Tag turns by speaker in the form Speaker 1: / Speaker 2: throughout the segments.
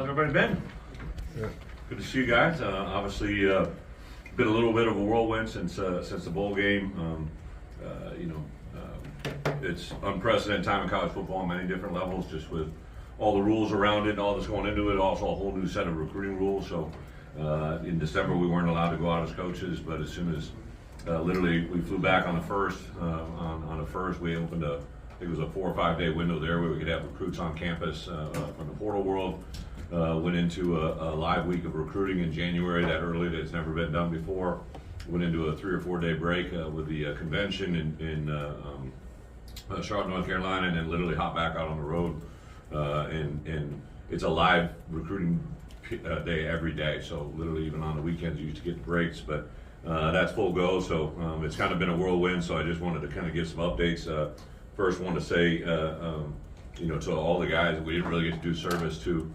Speaker 1: How's everybody been?
Speaker 2: Yeah.
Speaker 1: Good to see you guys. Obviously, been a little bit of a whirlwind since the bowl game. It's unprecedented time in college football on many different levels, just with all the rules around it and all that's going into it. Also, a whole new set of recruiting rules. So, in December, we weren't allowed to go out as coaches, but as soon as literally we flew back on the first, we opened I think it was a 4 or 5 day window there where we could have recruits on campus from the portal world. Went into a live week of recruiting in January, that early, that's never been done before. Went into a 3 or 4 day break with the convention in Charlotte, North Carolina, and then literally hop back out on the road. And it's a live recruiting day every day, so literally even on the weekends you used to get breaks, but that's full go. So it's kind of been a whirlwind, so I just wanted to kind of give some updates. First, want to say, to all the guys, we didn't really get to do service to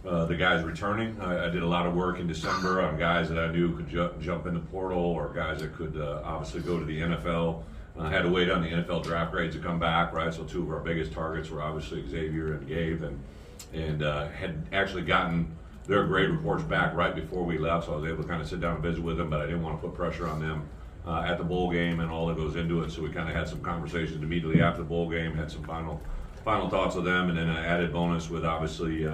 Speaker 1: the guys returning. I did a lot of work in December on guys that I knew could jump in the portal, or guys that could obviously go to the NFL. I had to wait on the NFL draft grades to come back, right? So two of our biggest targets were obviously Xavier and Gabe, and had actually gotten their grade reports back right before we left, so I was able to kind of sit down and visit with them, but I didn't want to put pressure on them at the bowl game and all that goes into it. So we kind of had some conversations immediately after the bowl game, had some final thoughts with them, and then an added bonus with obviously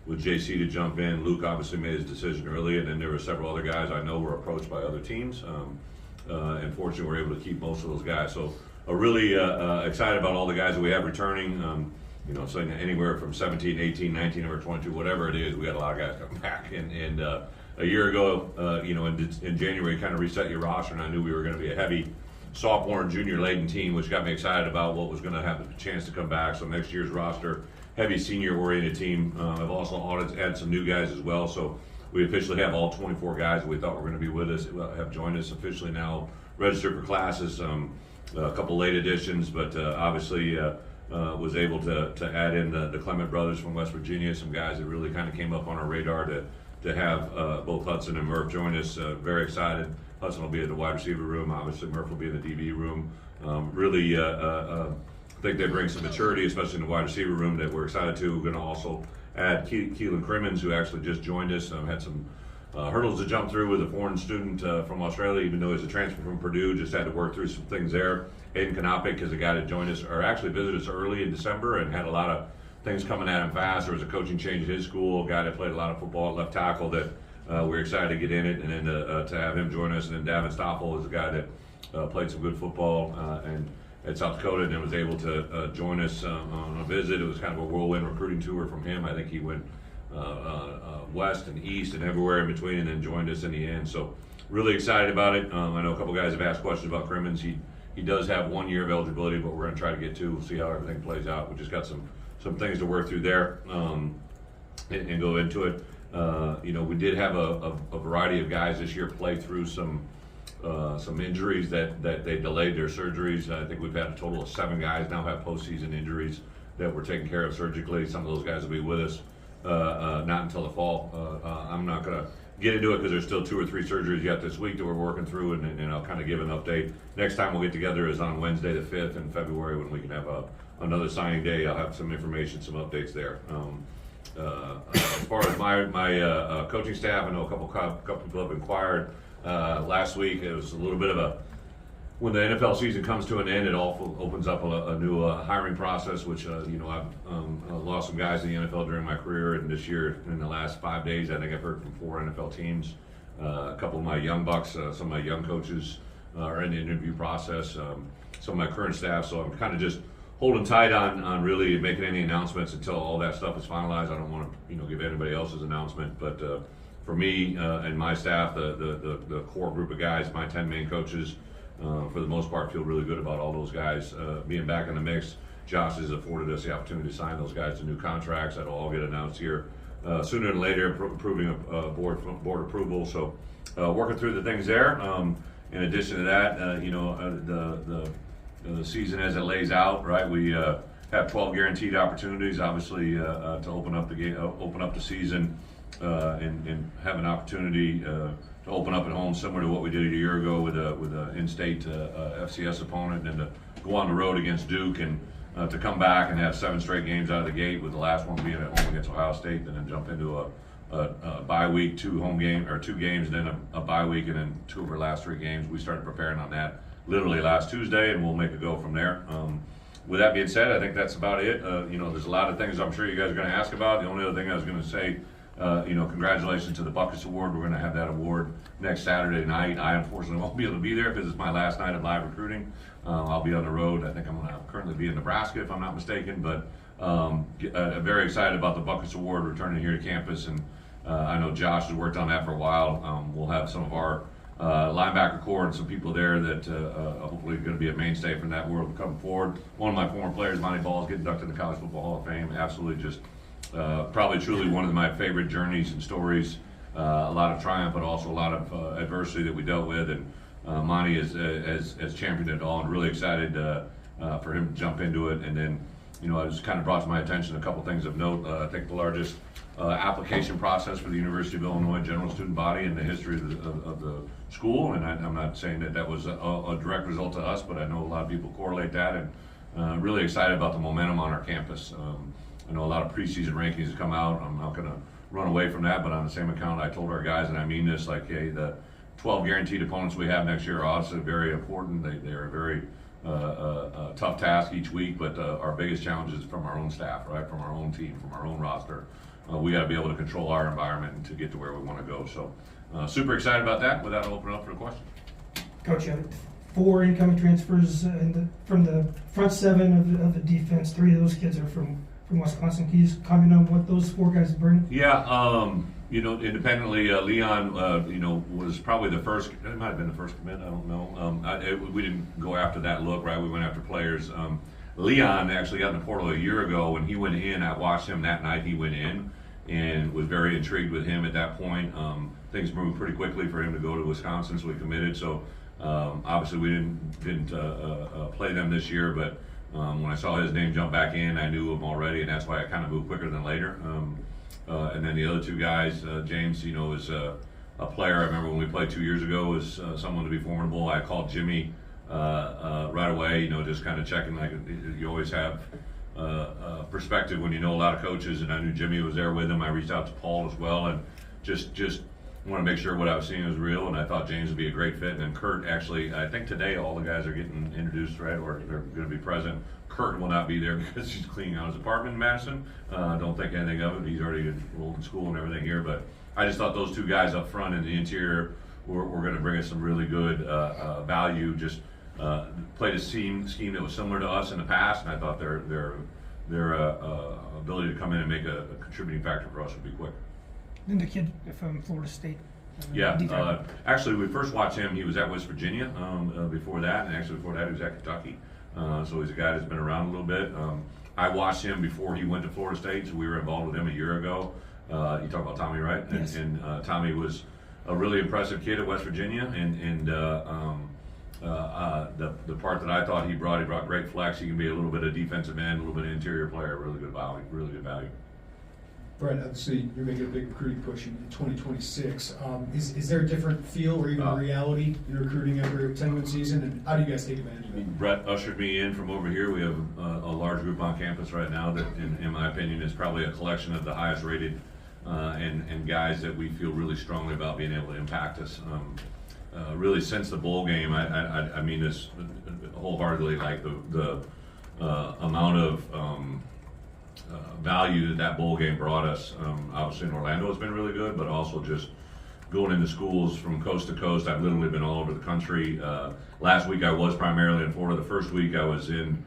Speaker 1: with JC to jump in. Luke obviously made his decision early, and then there were several other guys I know were approached by other teams. And fortunately, we're able to keep most of those guys. So really excited about all the guys that we have returning. So anywhere from 17, 18, 19, or 22, whatever it is, we got a lot of guys coming back. And a year ago, in January, kind of reset your roster, and I knew we were going to be a heavy sophomore and junior laden team, which got me excited about what was going to have a chance to come back. So next year's roster, heavy senior oriented team. I've also added some new guys as well. So we officially have all 24 guys that we thought were going to be with us have joined us officially now, registered for classes. A couple late additions, but obviously was able to add in the Clement brothers from West Virginia, some guys that really kind of came up on our radar to have both Hudson and Murph join us. Very excited. Hudson will be in the wide receiver room. Obviously, Murph will be in the DB room. Really think they bring some maturity, especially in the wide receiver room, that we're excited to. We're going to also add Keelan Crimmins, who actually just joined us. Had some hurdles to jump through with a foreign student from Australia, even though he's a transfer from Purdue. Just had to work through some things there. Aiden Kanopik is a guy that joined us, or actually visited us early in December, and had a lot of things coming at him fast. There was a coaching change at his school, a guy that played a lot of football at left tackle that we're excited to get in it, and then to have him join us. And then Davin Stoffel is a guy that played some good football and at South Dakota, and then was able to join us on a visit. It was kind of a whirlwind recruiting tour from him. I think he went west and east and everywhere in between, and then joined us in the end. So really excited about it. I know a couple guys have asked questions about Crimmins. He does have 1 year of eligibility, but we're going to try to get 2. We'll see how everything plays out. We just got some things to work through there and go into it. We did have a variety of guys this year play through some injuries that they delayed their surgeries. I think we've had a total of 7 guys now have postseason injuries that were taken care of surgically. Some of those guys will be with us not until the fall. I'm not going to get into it because there's still 2 or 3 surgeries yet this week that we're working through, and I'll kind of give an update. Next time we'll get together is on Wednesday the 5th in February, when we can have another signing day. I'll have some information, some updates there. As far as my coaching staff, I know a couple people have inquired. Last week it was a little bit of when the NFL season comes to an end, it all opens up a new hiring process, which I've lost some guys in the NFL during my career, and this year in the last 5 days I think I've heard from 4 NFL teams. A couple of my young bucks, some of my young coaches are in the interview process. Some of my current staff, so I'm kind of just holding tight on really making any announcements until all that stuff is finalized. I don't want to give anybody else's announcement, but for me and my staff, the core group of guys, my 10 main coaches, for the most part, feel really good about all those guys being back in the mix. Josh has afforded us the opportunity to sign those guys to new contracts. That'll all get announced here sooner than later, approving a board approval. So working through the things there. In addition to that, the season as it lays out, right? We have 12 guaranteed opportunities, obviously, to open up the season and have an opportunity to open up at home, similar to what we did a year ago with a in-state FCS opponent, and to go on the road against Duke and to come back and have 7 straight games out of the gate, with the last one being at home against Ohio State, and then jump into a bye week, 2 games, and then a bye week, and then 2 of our last 3 games. We started preparing on that literally last Tuesday, and we'll make a go from there. With that being said, I think that's about it. There's a lot of things I'm sure you guys are going to ask about. The only other thing I was going to say, congratulations to the Buckets Award. We're going to have that award next Saturday night. I unfortunately won't be able to be there because it's my last night of live recruiting. I'll be on the road. I think I'm going to currently be in Nebraska, if I'm not mistaken. But very excited about the Buckets Award returning here to campus, and I know Josh has worked on that for a while. We'll have some of our linebacker core and some people there that hopefully are going to be a mainstay from that world coming forward. One of my former players, Monty Ball, is getting inducted in the College Football Hall of Fame. Absolutely just probably truly one of my favorite journeys and stories. A lot of triumph, but also a lot of adversity that we dealt with. And Monty has championed it all, and really excited for him to jump into it. And then, it was kind of brought to my attention a couple things of note. I think the largest application process for the University of Illinois general student body in the history of the school, and I'm not saying that was a direct result to us, but I know a lot of people correlate that, and really excited about the momentum on our campus. I know a lot of preseason rankings have come out. I'm not going to run away from that, but on the same account, I told our guys, and I mean this, like, hey, the 12 guaranteed opponents we have next year are obviously very important. They are a very tough task each week, but our biggest challenge is from our own staff, right? From our own team, from our own roster. We got to be able to control our environment and to get to where we want to go. So super excited about that. With that, I'll open it up for a question.
Speaker 2: Coach, you have 4 incoming transfers from the front 7 of the defense. 3 of those kids are from Wisconsin. Can you just comment on what those 4 guys bring?
Speaker 1: Yeah, independently, Leon, was probably the first. It might have been the first commit. I don't know. We didn't go after that look, right? We went after players. Leon actually got in the portal a year ago. When he went in, I watched him that night. He went in and was very intrigued with him at that point. Things moved pretty quickly for him to go to Wisconsin, so we committed. So obviously we didn't play them this year, but when I saw his name jump back in, I knew him already, and that's why I kind of moved quicker than later. And then the other 2 guys, James, is a player. I remember when we played 2 years ago, was someone to be formidable. I called Jimmy right away, just kind of checking. Like, you always have perspective when you know a lot of coaches, and I knew Jimmy was there with him. I reached out to Paul as well, and just want to make sure what I was seeing was real, and I thought James would be a great fit. And then Kurt, actually, I think today all the guys are getting introduced, right, or they're going to be present. Kurt will not be there because he's cleaning out his apartment in Madison. Don't think anything of it. He's already enrolled in school and everything here, but I just thought those 2 guys up front in the interior were going to bring us some really good value. Just played a scheme that was similar to us in the past, and I thought their ability to come in and make a contributing factor for us would be quick.
Speaker 2: And the kid from Florida State.
Speaker 1: Yeah, actually, we first watched him. He was at West Virginia before that, and actually before that, he was at Kentucky. So he's a guy that's been around a little bit. I watched him before he went to Florida State, so we were involved with him a year ago. You talk about Tommy, right?
Speaker 2: Yes.
Speaker 1: And Tommy was a really impressive kid at West Virginia, and the part that I thought he brought great flex. He can be a little bit of defensive end, a little bit of interior player, really good value.
Speaker 3: Bret, obviously you're making a big recruiting push in 2026. Is there a different feel or even reality in recruiting after a 10-win season, and how do you guys take advantage of it?
Speaker 1: Bret ushered me in from over here. We have a large group on campus right now that, in my opinion, is probably a collection of the highest rated and guys that we feel really strongly about being able to impact us. Really, since the bowl game, I mean this wholeheartedly, like the amount of value that bowl game brought us. Obviously in Orlando has been really good, but also just going into schools from coast to coast. I've literally been all over the country. Last week I was primarily in Florida. The first week I was in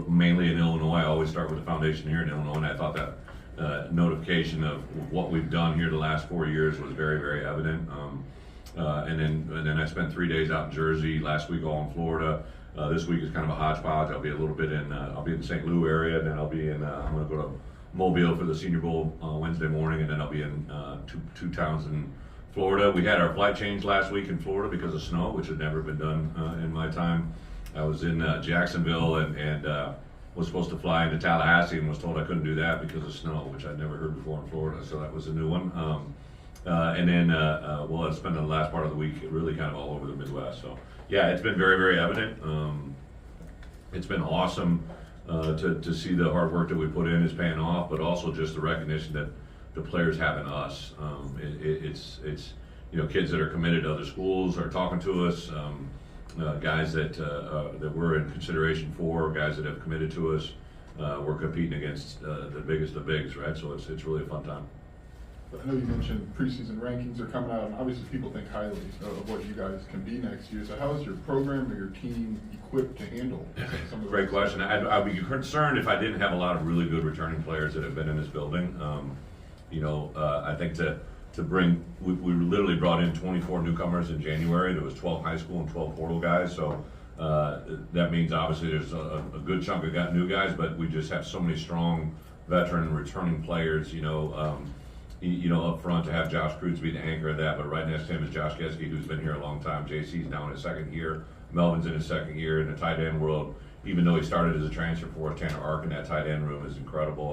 Speaker 1: mainly in Illinois. I always start with the foundation here in Illinois, and I thought that notification of what we've done here the last 4 years was very, very evident. And then I spent 3 days out in Jersey, last week all in Florida. This week is kind of a hodgepodge. I'll be a little bit I'll be in the St. Louis area, and then I'll be I'm going to go to Mobile for the Senior Bowl Wednesday morning, and then I'll be in two towns in Florida. We had our flight change last week in Florida because of snow, which had never been done in my time. I was in Jacksonville and was supposed to fly into Tallahassee and was told I couldn't do that because of snow, which I'd never heard before in Florida, so that was a new one. And then we'll have spent the last part of the week really kind of all over the Midwest. So yeah, it's been very, very evident. It's been awesome to see the hard work that we put in is paying off, but also just the recognition that the players have in us. It's kids that are committed to other schools are talking to us, guys that we're in consideration for, guys that have committed to us. We're competing against the biggest of bigs, right? So it's really a fun time.
Speaker 4: I know you mentioned preseason rankings are coming out, and obviously people think highly of what you guys can be next year. So how is your program or your team equipped to handle some of the
Speaker 1: Great question. I'd be concerned if I didn't have a lot of really good returning players that have been in this building. I think to bring, we literally brought in 24 newcomers in January. There was 12 high school and 12 portal guys. So that means obviously there's a good chunk of new guys, but we just have so many strong veteran returning players, up front to have Josh Cruz be the anchor of that, but right next to him is Josh Geske, who's been here a long time. JC's now in his second year. Melvin's in his second year in the tight end world. Even though he started as a transfer for us, Tanner Ark in that tight end room is incredible.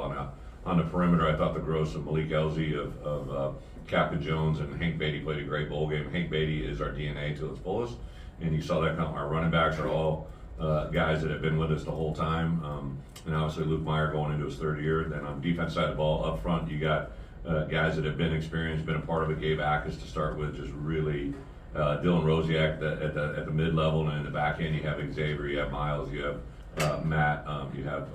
Speaker 1: On the perimeter, I thought the growth of Malik Elzy, of Captain Jones, and Hank Beatty played a great bowl game. Hank Beatty is our DNA to its fullest, and you saw that come. Our running backs are all guys that have been with us the whole time, and obviously Luke Meyer going into his third year. Then on the defense side of the ball, up front, you got guys that have been experienced, been a part of it. Gabe Ackus to start with, just really Dylan Rosiak at the mid level, and in the back end you have Xavier, you have Miles, you have Matt, you have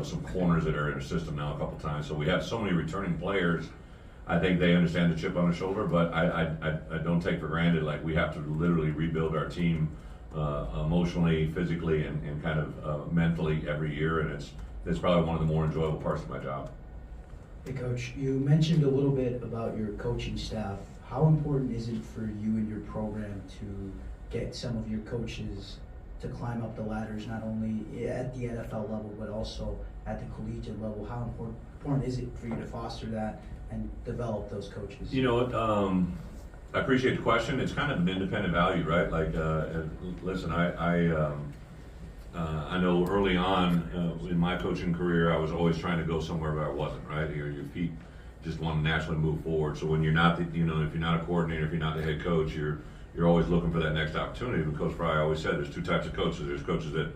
Speaker 1: some corners that are in our system now a couple times. So we have so many returning players. I think they understand the chip on the shoulder, but I don't take for granted, like, we have to literally rebuild our team emotionally, physically, and kind of mentally every year, and it's probably one of the more enjoyable parts of my job.
Speaker 5: Hey Coach, you mentioned a little bit about your coaching staff. How important is it for you and your program to get some of your coaches to climb up the ladders, not only at the NFL level, but also at the collegiate level? How important is it for you to foster that and develop those coaches?
Speaker 1: I appreciate the question. It's kind of an independent value, right? Like, listen, I know early on in my coaching career, I was always trying to go somewhere where I wasn't, right? Your feet just want to naturally move forward. So when you're not, if you're not a coordinator, if you're not the head coach, you're always looking for that next opportunity. But Coach Fry always said there's two types of coaches. There's coaches that,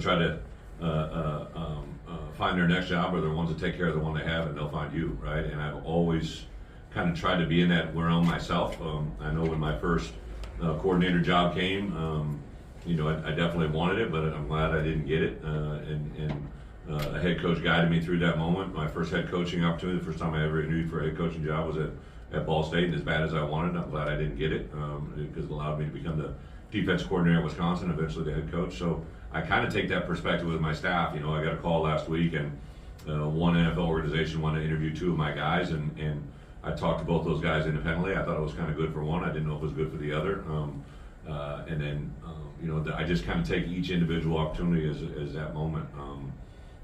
Speaker 1: try to find their next job, or they're ones that take care of the one they have, and they'll find you, right? And I've always kind of tried to be in that realm myself. I know when my first coordinator job came, I definitely wanted it, but I'm glad I didn't get it. A head coach guided me through that moment. My first head coaching opportunity, the first time I ever interviewed for a head coaching job, was at Ball State, and as bad as I wanted, I'm glad I didn't get it, because it allowed me to become the defense coordinator at Wisconsin, eventually the head coach. So I kind of take that perspective with my staff. I got a call last week, and one NFL organization wanted to interview two of my guys, and I talked to both those guys independently. I thought it was kind of good for one. I didn't know if it was good for the other. And then I just kind of take each individual opportunity as that moment.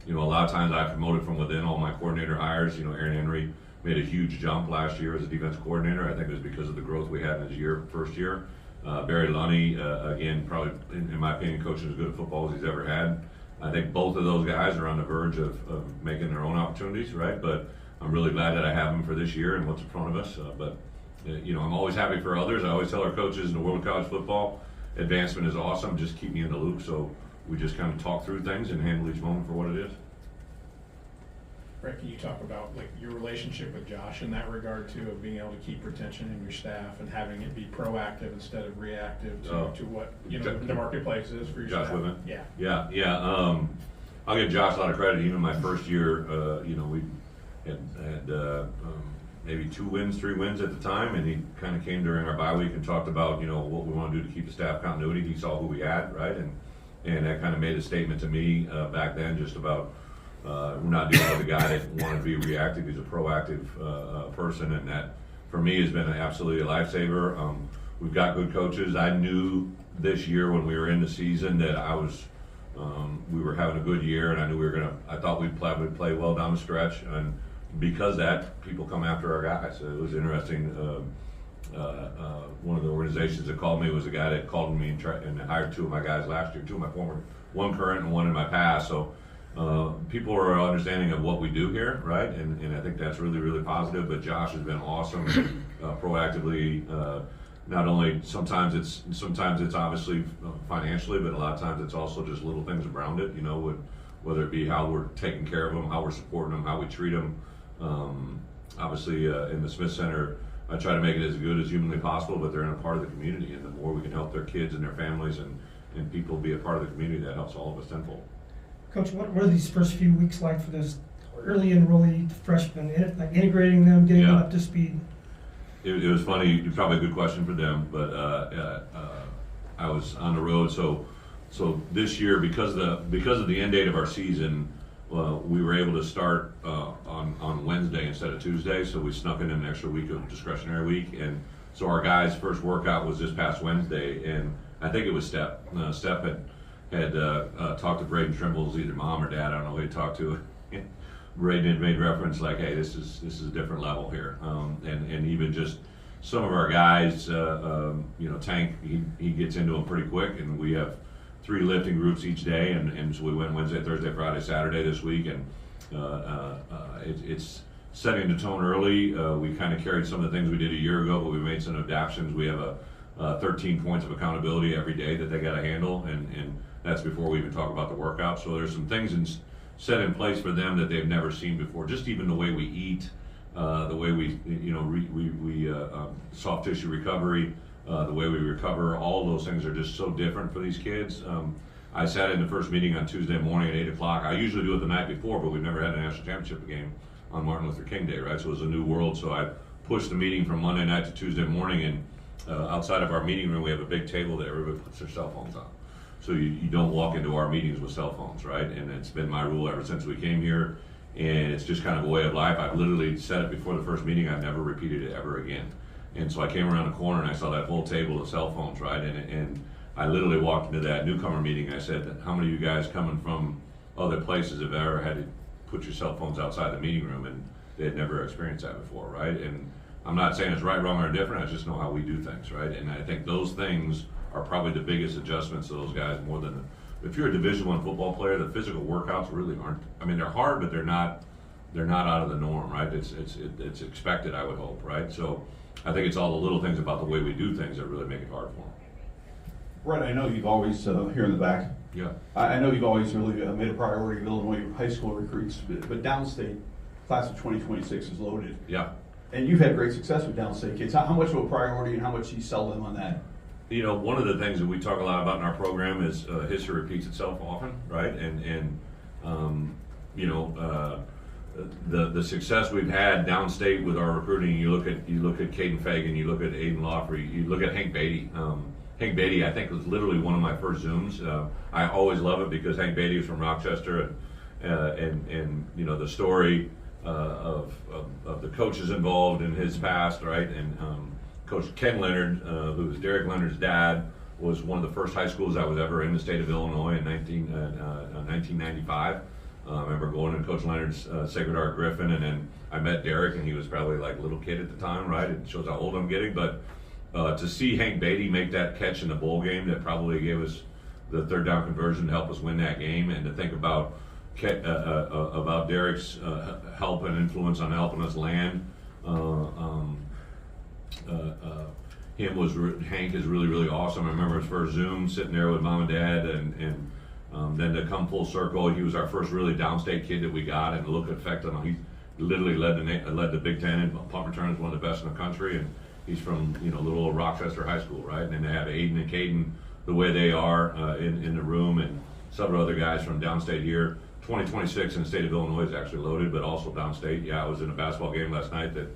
Speaker 1: A lot of times I promoted from within all my coordinator hires. Aaron Henry made a huge jump last year as a defense coordinator. I think it was because of the growth we had in his first year. Barry Lunny, again, probably, in my opinion, coaching as good at football as he's ever had. I think both of those guys are on the verge of making their own opportunities, right? But I'm really glad that I have them for this year and what's in front of us. I'm always happy for others. I always tell our coaches in the world of college football, advancement is awesome. Just keep me in the loop. So we just kind of talk through things and handle each moment for what it is.
Speaker 6: Bret, can you talk about your relationship with Josh in that regard too, of being able to keep retention in your staff and having it be proactive instead of reactive to what the marketplace is for your
Speaker 1: Josh
Speaker 6: staff?
Speaker 1: Whitman?
Speaker 6: Yeah.
Speaker 1: I'll give Josh a lot of credit. Even my first year, we had maybe 2 wins, 3 wins at the time, and he kind of came during our bye week and talked about what we want to do to keep the staff continuity. He saw who we had, right, and that kind of made a statement to me back then, just about we're not dealing with a guy that wanted to be reactive. He's a proactive person, and that for me has been absolutely a lifesaver. We've got good coaches. I knew this year when we were in the season that we were having a good year, and I knew I thought we'd play well down the stretch, and because that, people come after our guys. It was interesting. One of the organizations that called me was a guy that called me and hired 2 of my guys last year, 2 of my former, one current and one in my past. So people are understanding of what we do here, right? And I think that's really, really positive. But Josh has been awesome, proactively not only sometimes it's obviously financially, but a lot of times it's also just little things around it. Whether it be how we're taking care of them, how we're supporting them, how we treat them. Obviously, in the Smith Center, I try to make it as good as humanly possible, but they're in a part of the community, and the more we can help their kids and their families and people be a part of the community, that helps all of us tenfold.
Speaker 2: Coach, what were these first few weeks like for those early enrollee freshmen, like integrating them, getting them up to speed?
Speaker 1: It was funny. Probably a good question for them, but I was on the road, so this year because of the end date of our season, we were able to start on Wednesday instead of Tuesday, so we snuck in an extra week of discretionary week, and so our guys' first workout was this past Wednesday, and I think it was Step. Step had talked to Braden Trimble's either mom or dad, I don't know who he talked to. Braden had made reference like, hey, this is a different level here, and even just some of our guys, Tank, he gets into them pretty quick, and we have 3 lifting groups each day, and so we went Wednesday, Thursday, Friday, Saturday this week, and it's setting the tone early. We kind of carried some of the things we did a year ago, but we made some adaptations. We have 13 points of accountability every day that they got to handle, and that's before we even talk about the workout. So there's some things set in place for them that they've never seen before. Just even the way we eat, the way we soft tissue recovery, the way we recover, all those things are just so different for these kids. I sat in the first meeting on Tuesday morning at 8 o'clock. I usually do it the night before, but we've never had a national championship game on Martin Luther King Day, right? So it was a new world. So I pushed the meeting from Monday night to Tuesday morning, and outside of our meeting room, we have a big table that everybody puts their cell phones on. So you don't walk into our meetings with cell phones, right? And it's been my rule ever since we came here, and it's just kind of a way of life. I've literally said it before the first meeting. I've never repeated it ever again. And so I came around the corner and I saw that whole table of cell phones, right? And I literally walked into that newcomer meeting. I said, how many of you guys coming from other places have ever had to put your cell phones outside the meeting room? And they had never experienced that before, right? And I'm not saying it's right, wrong, or different. I just know how we do things, right? And I think those things are probably the biggest adjustments to those guys more than, if you're a Division I football player, the physical workouts really aren't, I mean, they're hard, but they're not out of the norm, right? It's expected, I would hope, right? So I think it's all the little things about the way we do things that really make it hard for them.
Speaker 7: Brett, I know you've always, here in the back,
Speaker 1: Yeah.
Speaker 7: I know you've always really made a priority of Illinois high school recruits, but downstate, class of 2026 is loaded.
Speaker 1: Yeah.
Speaker 7: And you've had great success with downstate kids. How much of a priority and how much do you sell them on that?
Speaker 1: One of the things that we talk a lot about in our program is history repeats itself often, right? The success we've had downstate with our recruiting. You look at Caden Fagan, you look at Aiden Lawfrey, you look at Hank Beatty. Hank Beatty, I think, was literally one of my first Zooms. I always love it because Hank Beatty is from Rochester, and the story of the coaches involved in his past, right? And Coach Ken Leonard, who was Derek Leonard's dad, was one of the first high schools I was ever in the state of Illinois in 1995. I remember going to Coach Leonard's Sacred Heart Griffin, and then I met Derek, and he was probably like a little kid at the time, right? It shows how old I'm getting, but to see Hank Beatty make that catch in the bowl game that probably gave us the third down conversion to help us win that game, and to think about Derek's help and influence on helping us land. Hank is really, really awesome. I remember his first Zoom sitting there with mom and dad, and then to come full circle, he was our first really downstate kid that we got, and the look effect on him. He literally led the Big Ten in punt returns, one of the best in the country, and he's from little old Rochester High School, right? And then they have Aiden and Caden the way they are in the room, and several other guys from downstate here. 2026 in the state of Illinois is actually loaded, but also downstate. Yeah, I was in a basketball game last night that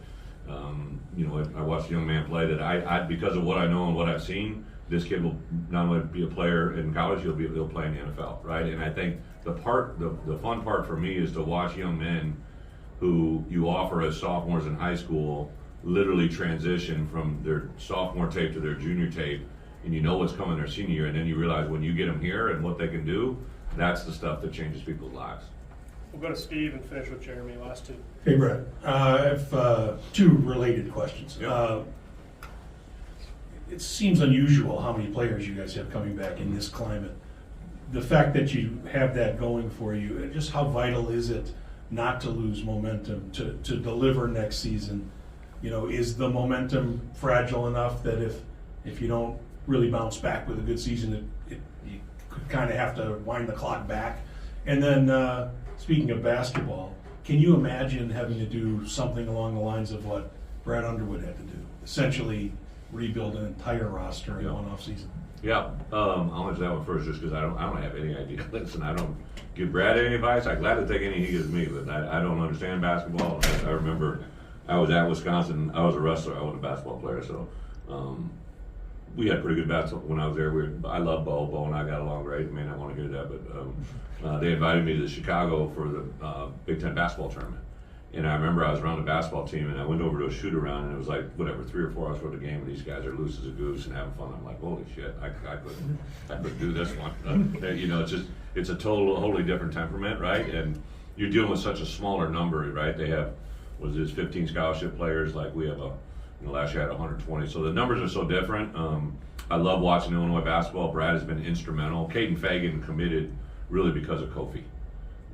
Speaker 1: I watched a young man play that I because of what I know and what I've seen, this kid will not only be a player in college, he'll play in the NFL, right? And I think the fun part for me is to watch young men who you offer as sophomores in high school literally transition from their sophomore tape to their junior tape, and you know what's coming their senior year, and then you realize when you get them here and what they can do, that's the stuff that changes people's lives.
Speaker 8: We'll go to Steve and finish with Jeremy, last two.
Speaker 9: Hey, Brett. I have two related questions.
Speaker 1: Yeah.
Speaker 9: It seems unusual how many players you guys have coming back in this climate. The fact that you have that going for you, just how vital is it not to lose momentum, to deliver next season? Is the momentum fragile enough that if if you don't really bounce back with a good season, you could kind of have to wind the clock back. And then, speaking of basketball, can you imagine having to do something along the lines of what Bret Underwood had to do? Essentially rebuild an entire roster in one off season.
Speaker 1: Yeah, I'll answer that one first just because I don't have any idea. Listen, I don't give Brad any advice. I'm glad to take any he gives me, but I don't understand basketball. I remember I was at Wisconsin. I was a wrestler. I wasn't a basketball player, so we had pretty good basketball when I was there. I love Bo. Bo and I got along great. You may not want to hear that, but they invited me to Chicago for the Big Ten basketball tournament. And I remember I was around the basketball team, and I went over to a shoot around, and it was like, 3 or 4 hours for the game, and these guys are loose as a goose and having fun. I'm like, holy shit, I couldn't do this one. You know, it's a wholly different temperament, right? And you're dealing with such a smaller number, right? They have, 15 scholarship players, like we have last year I had 120. So the numbers are so different. I love watching Illinois basketball. Brad has been instrumental. Caden Fagan committed really because of Kofi,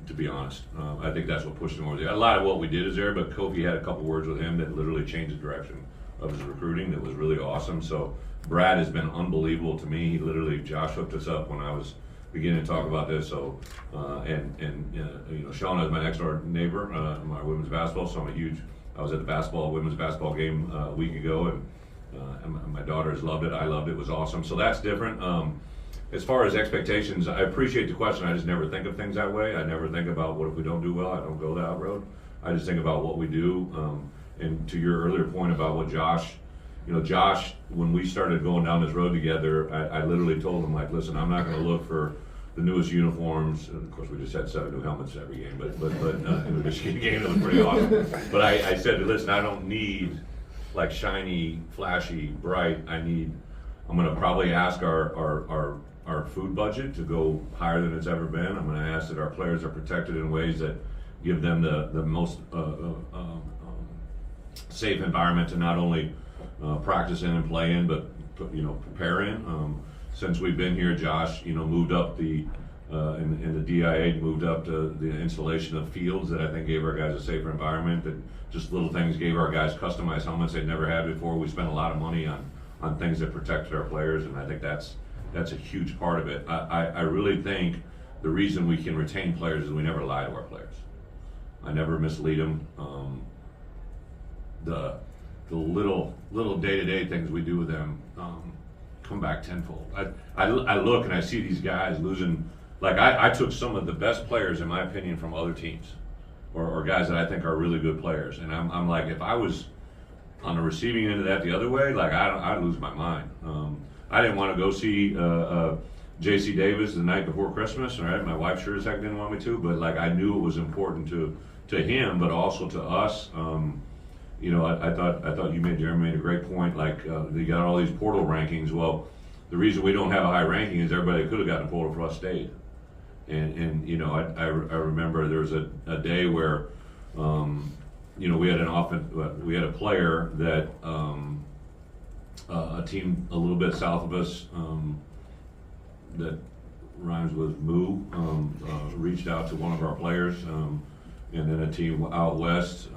Speaker 1: to be honest. I think that's what pushed him over there. A lot of what we did is there, but Kofi had a couple words with him that literally changed the direction of his recruiting. That was really awesome. So Brad has been unbelievable to me. He literally, Josh hooked us up when I was beginning to talk about this. So, Shauna is my next door neighbor, my women's basketball. So I was at the women's basketball game a week ago, and my daughters loved it. I loved it. It was awesome. So that's different. As far as expectations, I appreciate the question. I just never think of things that way. I never think about what if we don't do well. I don't go that road. I just think about what we do. And to your earlier point about what Josh, when we started going down this road together, I literally told him, like, listen, I'm not going to look for the newest uniforms. And of course, we just had 7 new helmets every game, but in the Michigan game, it was pretty awesome. But I said, listen, I don't need like shiny, flashy, bright. I'm going to probably ask our food budget to go higher than it's ever been. I'm going to ask that our players are protected in ways that give them the most safe environment to not only practice in and play in, but prepare in. Since we've been here, Josh, moved up and the DIA moved up to the installation of fields that I think gave our guys a safer environment. That just little things gave our guys customized helmets they'd never had before. We spent a lot of money on things that protected our players, and I think that's a huge part of it. I really think the reason we can retain players is we never lie to our players. I never mislead them. The little day-to-day things we do with them come back tenfold. I look and I see these guys losing. Like I took some of the best players, in my opinion, from other teams, or guys that I think are really good players, and I'm like, if I was on the receiving end of that the other way, like I'd lose my mind. I didn't want to go see J.C. Davis the night before Christmas. All right, my wife sure as heck didn't want me to, but like I knew it was important to him, but also to us. I thought Jeremy made a great point. Like they got all these portal rankings. Well, the reason we don't have a high ranking is everybody that could have gotten a portal for us stayed. And I remember there was a day where we had a player that a team a little bit south of us that rhymes with Moo reached out to one of our players, and then a team out west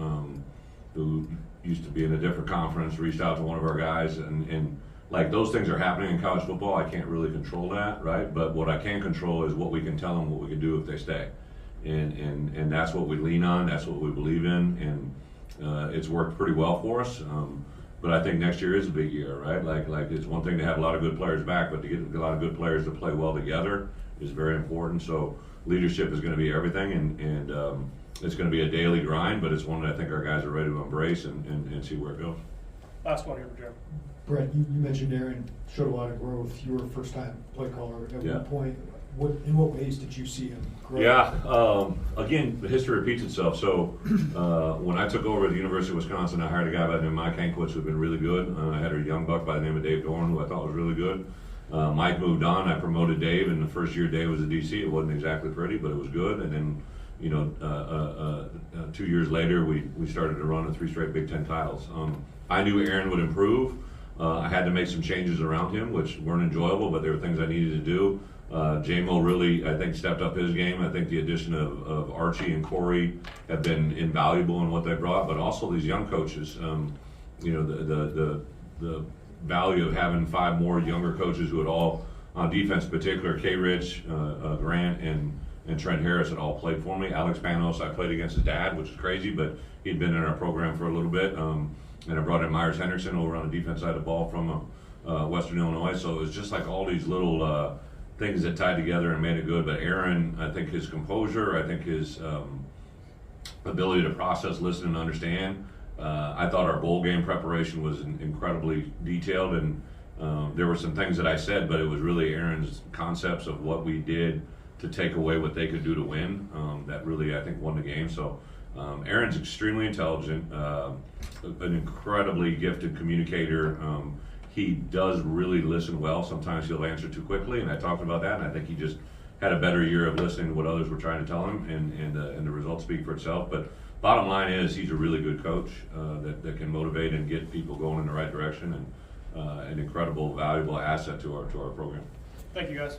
Speaker 1: who used to be in a different conference reached out to one of our guys, and like those things are happening in college football. I can't really control that, right? But what I can control is what we can tell them, what we can do if they stay, and that's what we lean on. That's what we believe in, and it's worked pretty well for us. But I think next year is a big year, right? Like it's one thing to have a lot of good players back, but to get a lot of good players to play well together is very important. So leadership is going to be everything, and it's going to be a daily grind, but it's one that I think our guys are ready to embrace and see where it goes.
Speaker 8: Last one here for Jim.
Speaker 3: Bret, you mentioned Aaron showed a lot of growth. You were a first-time play caller at one point. In what ways did you see him grow?
Speaker 1: Yeah, again, the history repeats itself. So when I took over at the University of Wisconsin, I hired a guy by the name of Mike Hankwitz who'd been really good. I had a young buck by the name of Dave Dorn who I thought was really good. Mike moved on. I promoted Dave, and the first year Dave was a DC. It wasn't exactly pretty, but it was good. And then 2 years later, we started to run 3 straight Big Ten titles. I knew Aaron would improve. I had to make some changes around him, which weren't enjoyable, but there were things I needed to do. J-Mo really, I think, stepped up his game. I think the addition of Archie and Corey have been invaluable in what they brought, but also these young coaches. The value of having 5 more younger coaches who had all, on defense in particular, K. Rich, Grant, and Trent Harris had all played for me. Alex Panos, I played against his dad, which is crazy, but he'd been in our program for a little bit. And I brought in Myers Hendrickson over on the defense side of the ball from Western Illinois. So it was just like all these little things that tied together and made it good. But Aaron, I think his composure, I think his ability to process, listen, and understand. I thought our bowl game preparation was incredibly detailed, and there were some things that I said, but it was really Aaron's concepts of what we did to take away what they could do to win that really, I think, won the game. So Aaron's extremely intelligent, an incredibly gifted communicator. He does really listen well. Sometimes he'll answer too quickly, and I talked about that, and I think he just had a better year of listening to what others were trying to tell him, and the results speak for itself. But bottom line is he's a really good coach that can motivate and get people going in the right direction, and an incredible, valuable asset to our program.
Speaker 8: Thank you, guys.